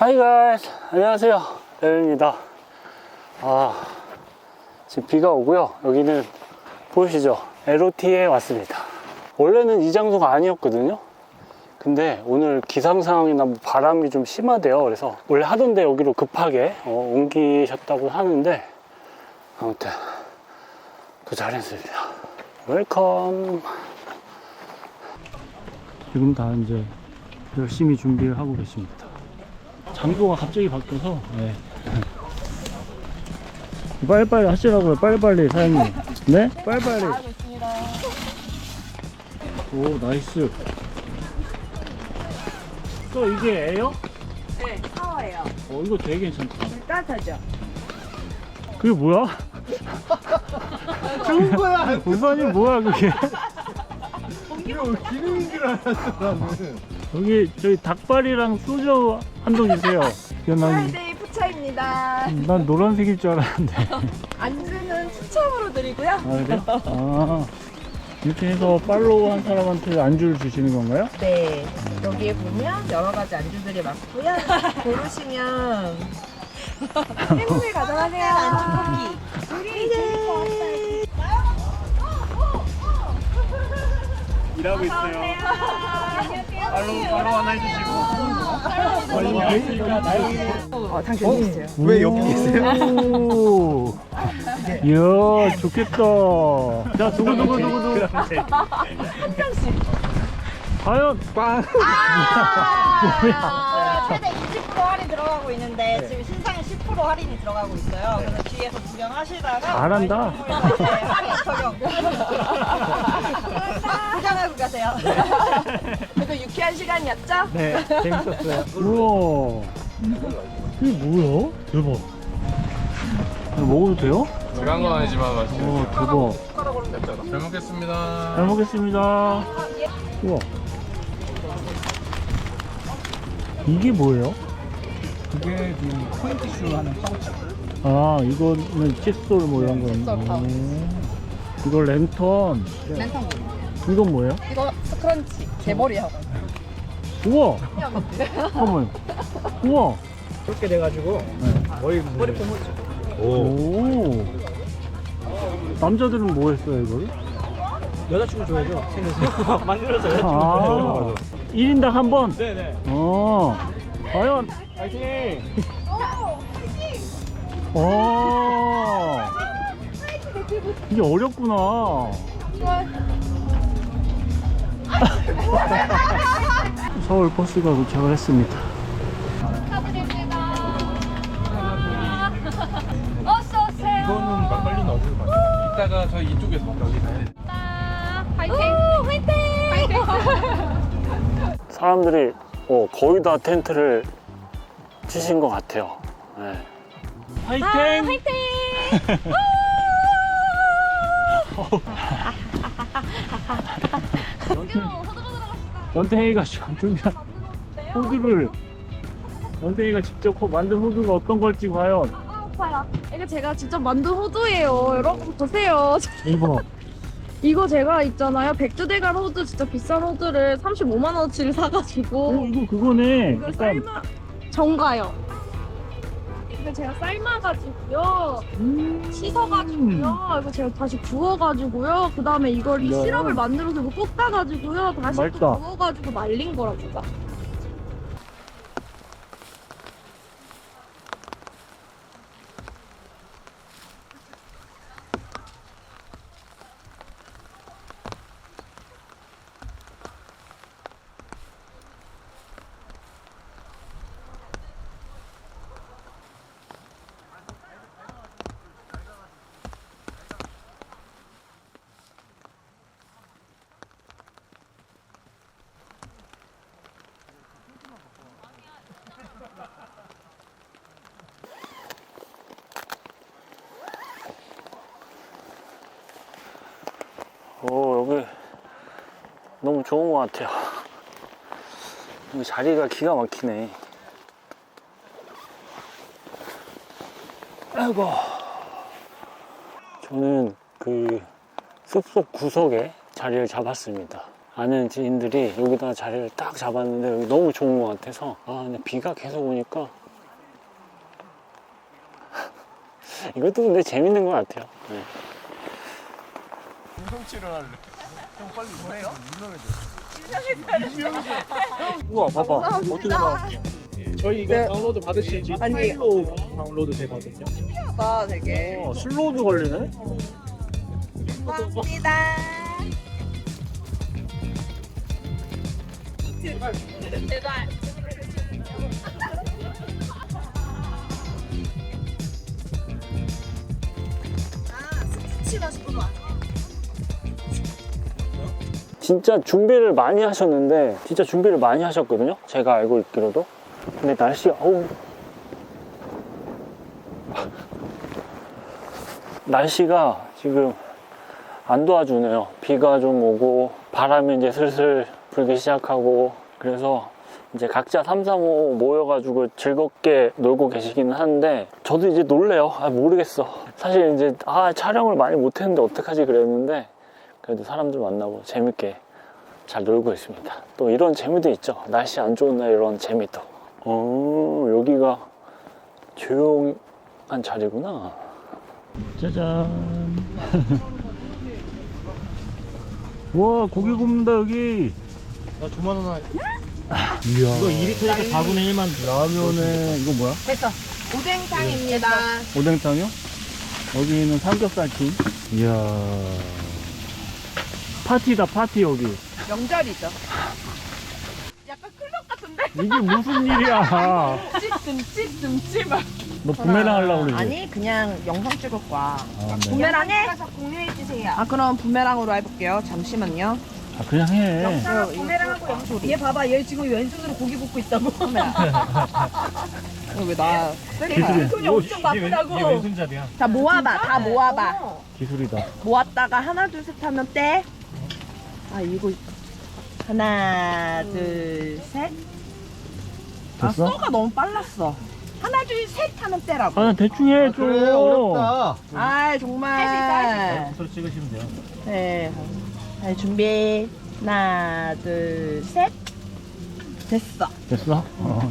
Hi guys, 안녕하세요. 레오입니다. 지금 비가 오고요. 여기는 보이시죠? LOT에 왔습니다. 원래는 이 장소가 아니었거든요. 근데 오늘 기상 상황이나 뭐 바람이 좀 심하대요. 그래서 원래 하던데 여기로 급하게 옮기셨다고 하는데 아무튼 도착했습니다. 웰컴. 지금 다 이제 열심히 준비를 하고 계십니다. 장소가 갑자기 바뀌어서 네. 빨리빨리 하시라고요. 빨리빨리 사장님. 네? 빨리빨리. 오 나이스. 또 이게 에어? 네, 샤워예요. 이거 되게 괜찮다. 따뜻하죠? 그게 뭐야? 좋은 거야. 우선이 뭐야 그게? 이거 기능인 줄 알았어 나는. 여기 저희 닭발이랑 소주 한 통 주세요. 프라이데이 푸차입니다. 난 노란색일 줄 알았는데. 안주는 추첨으로 드리고요. 아 그래요? 이렇게 해서 팔로우 한 사람한테 안주를 주시는 건가요? 네, 여기에 보면 여러 가지 안주들이 많고요. 고르시면 행운을 가져가세요. 안주 쿠키. 우리 네. 일하고 있어요. 팔로우 하나 해주시고. 당신 여기 있어요. 왜 여기 계세요? 이야 좋겠다. 자 누구 과연 빵. 최대 20% 할인 들어가고 있는데 지금 신상에 10% 할인이 들어가고 있어요. 그래서 뒤에서 구경하시다가 잘한다. 네, 할인 적용. 구경하고 가세요. 그래도 유쾌한 시간이었죠? 네 재밌었어요. 우와 이게 뭐야? 대박. 이거 먹어도 돼요? 제가 한 건 아니지만 맛있게 대박. 잘 먹겠습니다. 잘 먹겠습니다. 우와. 이게 뭐예요? 그게 그 포인트쇼 하는 파우치. 이거는 칫솔 뭐 이런 거. 이거 랜턴. 랜턴 이건 뭐예요? 이거 스크런치. 개머리하고. 우와. 잠깐만. 우와. 이렇게 돼가지고 머리 고무줄. 오. 남자들은 뭐 했어요 이거를? 여자친구 줘야죠. 생겨서 만들어서 여자친구. 1인당 한 번? 네네. 과연? 파이팅. 이게 어렵구나. 서울 버스가 도착을 했습니다. 이거는 막걸리는 어디서 마셔요? 이따가 저희 이쪽에서 여기 가야 돼. 사람들이 거의 다 텐트를 치신 것 같아요. 네. 화이팅! 연태이가 준비한 호두를 연태이가 직접 만든 호두가 어떤 걸지 과연. 아파요. 이거 제가 직접 만든 호두예요. 여러분 보세요. 대박. 이거 제가 있잖아요. 백두대간 호두 진짜 비싼 호두를 35만 원어치를 사가지고 이거 그거네. 이걸 약간 삶아 정가요. 이거 제가 삶아가지고요, 씻어가지고요, 이거 제가 다시 구워가지고요, 그 다음에 이걸 이 야. 시럽을 만들어서 이거 볶아가지고요, 다시 맛있다. 또 구워가지고 말린 거랍니다. 여기 너무 좋은 것 같아요. 여기 자리가 기가 막히네. 아이고. 저는 그 숲속 구석에 자리를 잡았습니다. 아는 지인들이 여기다 자리를 딱 잡았는데 여기 너무 좋은 것 같아서. 아 근데 비가 계속 오니까 이것도 근데 재밌는 것 같아요. 네. 우와 봐봐 어떻게 나왔어요? 저희 이거 다운로드 받으실지 아니. 파일로 다운로드 되거든요. 아, 되게. 슬로우도 걸리네? 고맙습니다. 진짜 준비를 많이 하셨는데 진짜 준비를 많이 하셨거든요, 제가 알고 있기로도. 근데 날씨가 날씨가 지금 안 도와주네요. 비가 좀 오고 바람이 이제 슬슬 불기 시작하고, 그래서 이제 각자 3, 4, 5 모여가지고 즐겁게 놀고 계시기는 하는데 저도 이제 놀래요. 모르겠어. 사실 이제 촬영을 많이 못했는데 어떡하지 그랬는데 그래도 사람들 만나고 재밌게 잘 놀고 있습니다. 또 이런 재미도 있죠. 날씨 안 좋은 날 이런 재미도. 여기가 조용한 자리구나. 짜잔. 와, 고기 굽는다 여기. 나 조만원 하 이야. 이거 2리터니까 4분의 1만 라면에 이거 뭐야? 됐어. 오뎅탕입니다. 오뎅탕이요? 여기는 삼겹살찜. 이야. 파티다 파티 여기. 명절이죠. 약간 클럽 같은데? 이게 무슨 일이야? 찜찜찜찜. 너 부메랑 하려고 그러지? 아니, 그냥 영상 찍을 거야. 네. 부메랑에? 공유해주세요. 아, 그럼 부메랑으로 해볼게요. 잠시만요. 그냥 해. 부메랑하고 얘 봐봐, 얘 지금 왼손으로 고기 굽고 있다고. 왜나 기술이. 손이 엄청 바쁘다고. 얘 왼손잡이야. 자, 모아봐. 다 모아봐. 기술이다. 모았다가 하나, 둘, 셋 하면 떼. 이거. 하나, 둘, 셋. 됐어? 쏘가 너무 빨랐어. 하나, 둘, 셋 하면 떼라고. 나 대충 해 좀. 그래 어렵다. 정말. 소리 찍으시면 돼요. 네. 자, 준비. 하나, 둘, 셋. 됐어. 됐어?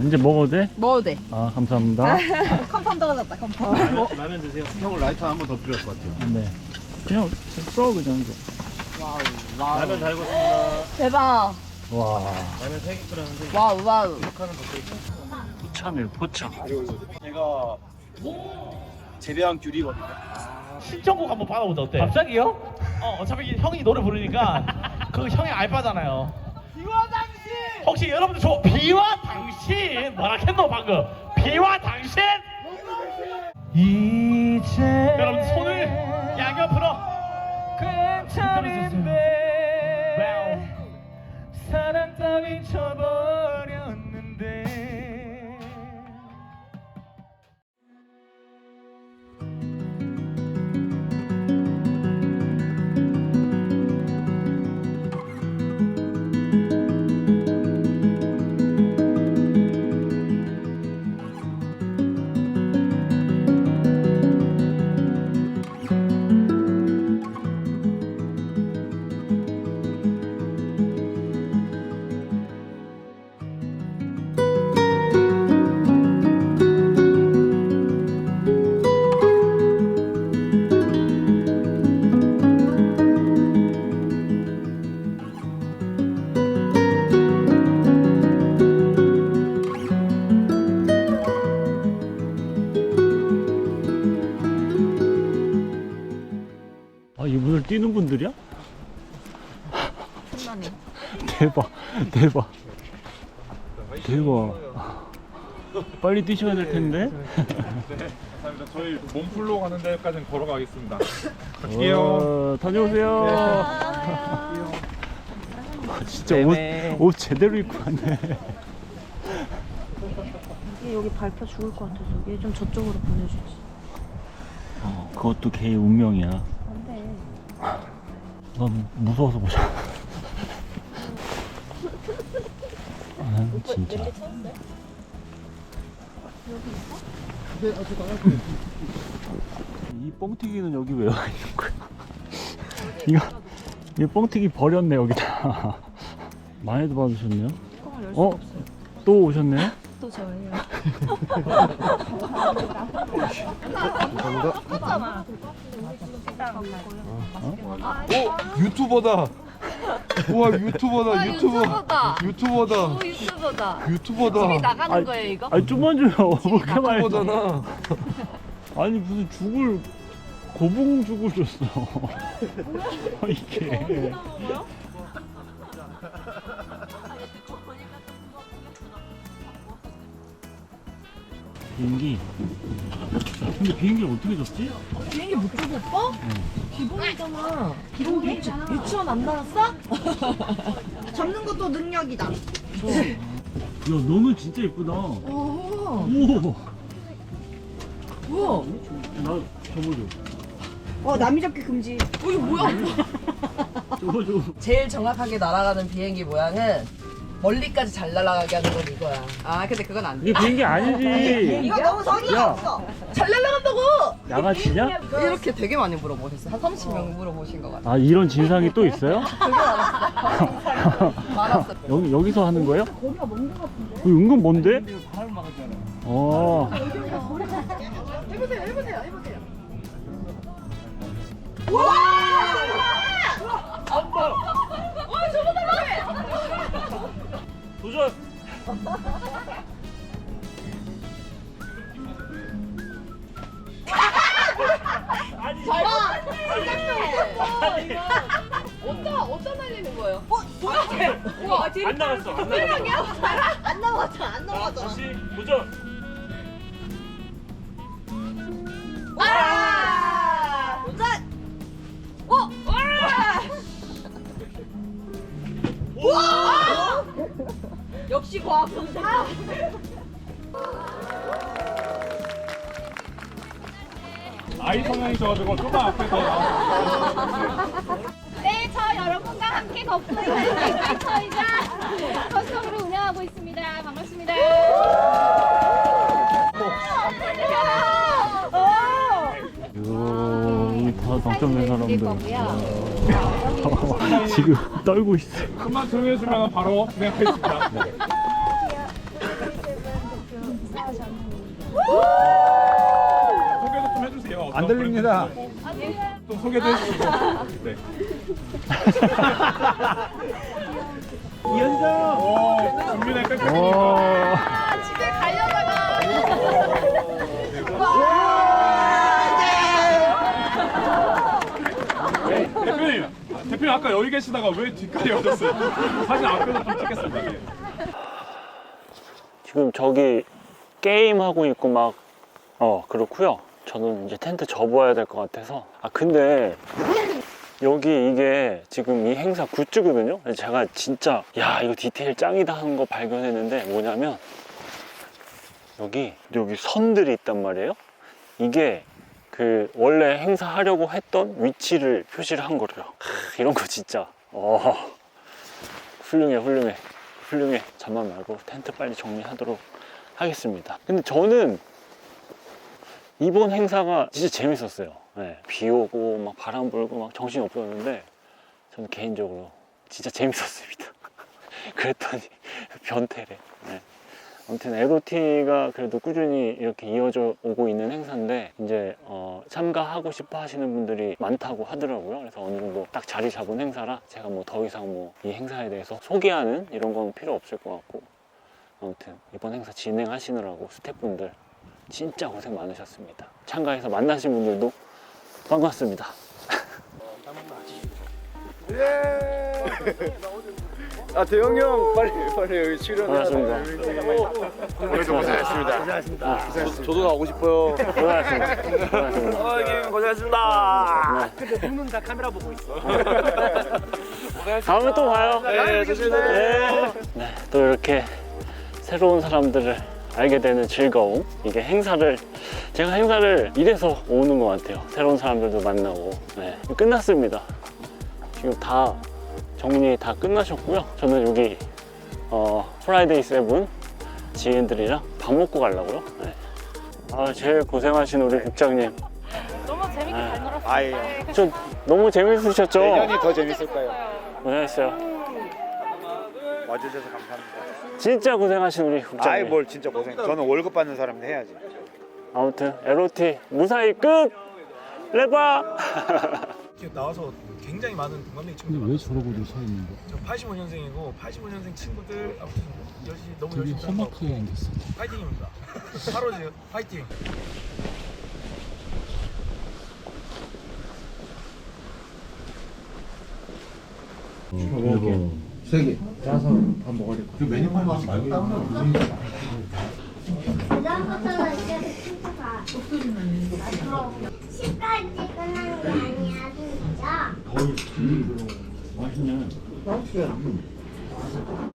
이제 먹어도 돼? 먹어도 돼. 감사합니다. 컴펌 떨어졌다, 컴펌. 라면 드세요. 형은 라이터 한 번 더 필요할 것 같아요. 네. 그냥 써 그냥 이거. 라면 다 익었습니다. 대박. 와. 라면 3개 끓였는데 와우, 와우. 하는 더 끓일게요. 포참이에요 포참. 제가 재배한 귤이거든요. 신청곡 한번 받아보자 어때? 갑자기요? 어차피 형이 노래 부르니까 그 형이 알바잖아요. 비와 당신! 혹시 여러분들 저 비와 당신 뭐라 했노 방금? 비와 당신! 이제 여러분 손을 양옆으로 괜찮은데 사랑 따윈 쳐버렸는데 이분들 뛰는 분들이야? 대박 대박 대박. 빨리 뛰셔야 될 텐데. 감사합니다. 저희 몸풀로 가는 데까지는 걸어가겠습니다. 갈게요. 다녀오세요. 진짜 옷 제대로 입고 왔네. 얘 여기 밟혀 죽을 것 같아서 얘 좀 저쪽으로 보내주지. 그것도 걔의 운명이야. 안돼. 난 무서워서 못 자. 진짜. 이 뻥튀기는 여기 왜 와 있는 거야? 이 뻥튀기 버렸네 여기다. 많이도 받으셨네요. 또 오셨네요? 또 저예요. 유튜버다. 우와 유튜버다. 유튜버다. 유튜버다. 유튜버다. 유튜버다. 나가는 거예요 이거? 아니 좀만 줘요. 그렇게 많이. 유튜버잖아. 아니 무슨 죽을 고봉 죽을 줬어. 이게. 비행기. 근데 비행기를 어떻게 줬지? 비행기 못 주고 오빠? 기본이잖아. 기본 유치원 안 나왔어? 잡는 것도 능력이다. 야 너는 진짜 예쁘다. 오. 뭐야? 나 접어줘. 남이 잡기 금지. 이거 뭐야? 접어줘. 제일 정확하게 날아가는 비행기 모양은 멀리까지 잘 날아가게 하는 건 이거야. 아 근데 그건 안 돼. 이게 비행기 아니지. 이거 너무 성의가 야. 없어. 잘 날아간다고! 양아치냐? 이렇게 되게 많이 물어보셨어요. 한 30명 물어보신 것 같아요. 아 이런 진상이 또 있어요? 많았어. 여기서 하는 거예요? 거기가 먼 거 같은데? 은근 뭔데? 어. 도전! 어디다 날리는 거예요? 안 나갔어, 안 나갔어. 안 넘어갔잖아. 안 넘어갔잖아. 다시 도전! 도전! 역시 과학 선생. 아이 성향이 져가지고 조금 앞에서 네, 저 여러분과 함께 거푸는 저희가 커스텀으로 운영하고 있습니다. 반갑습니다. 여기 다 당첨된 사람들. 지금 떨고 있어. 좀만 조용히 해주면 바로 진행하겠습니다. 소개도 좀 해주세요. 안 들립니다. 좀 소개도 해주시고. 네. 이현정. 오, 준비된 빽빽이. 어. 집에 가려다가 대표님 아까 여기 계시다가 왜 뒷까지 오셨어요? 사진 앞에서 좀 찍겠습니다. 네. 지금 저기 게임하고 있고 막 그렇고요. 저는 이제 텐트 접어야 될 것 같아서. 근데 여기 이게 지금 이 행사 굿즈거든요. 그래서 제가 진짜 야 이거 디테일 짱이다 하는 거 발견했는데 뭐냐면 여기 선들이 있단 말이에요. 이게 그 원래 행사하려고 했던 위치를 표시를 한 거래요. 이런 거 진짜 훌륭해. 잠만 말고 텐트 빨리 정리하도록 하겠습니다. 근데 저는 이번 행사가 진짜 재밌었어요. 네, 비 오고 막 바람 불고 막 정신이 없었는데 저는 개인적으로 진짜 재밌었습니다. 그랬더니 변태래. 네. 아무튼 LOT가 그래도 꾸준히 이렇게 이어져 오고 있는 행사인데 이제 참가하고 싶어 하시는 분들이 많다고 하더라고요. 그래서 어느 정도 딱 자리 잡은 행사라 제가 뭐 더 이상 뭐 이 행사에 대해서 소개하는 이런 건 필요 없을 것 같고, 아무튼 이번 행사 진행하시느라고 스태프분들 진짜 고생 많으셨습니다. 참가해서 만나신 분들도 반갑습니다. 대영이 형 빨리 여기 출연해야 반갑습니다. 오늘도 고생하셨습니다. 저도 나오고 싶어요. 고생하셨습니다. 형님 고생하셨습니다. 근데 눈은 다 카메라 보고 있어. 다음에 또 봐요. 네, 조심히 네, 또 이렇게 새로운 사람들을 알게 되는 즐거움. 이게 제가 행사를 이래서 오는 것 같아요. 새로운 사람들도 만나고. 네, 끝났습니다. 지금 다 정리 다 끝나셨고요. 저는 여기 프라이데이 7 지인들이랑 밥 먹고 가려고요. 네. 제일 고생하신 우리 국장님. 너무 재밌게 잘 놀았어요. 아예. 저 너무 재밌으셨죠? 내년이 더 재밌을 거예요. 고생했어요. 와주셔서 감사합니다. 진짜 고생하신 우리 국장님. 아이 뭘 진짜 고생. 저는 월급 받는 사람인데 해야지. 아무튼 LOT 무사히 끝! 레바! 나와서 굉장히 많은 동갑내기 친구들. 왜 저러고도 서 있는 거야? 저 85년생이고 85년생 친구들 아무튼 열심히 너무 되게 열심히 살고 험악하게 생겼어. 파이팅입니다. 하루지 파이팅. 그다음부터는 이제 친구가 10까지 끝난 게 아니야, 진짜.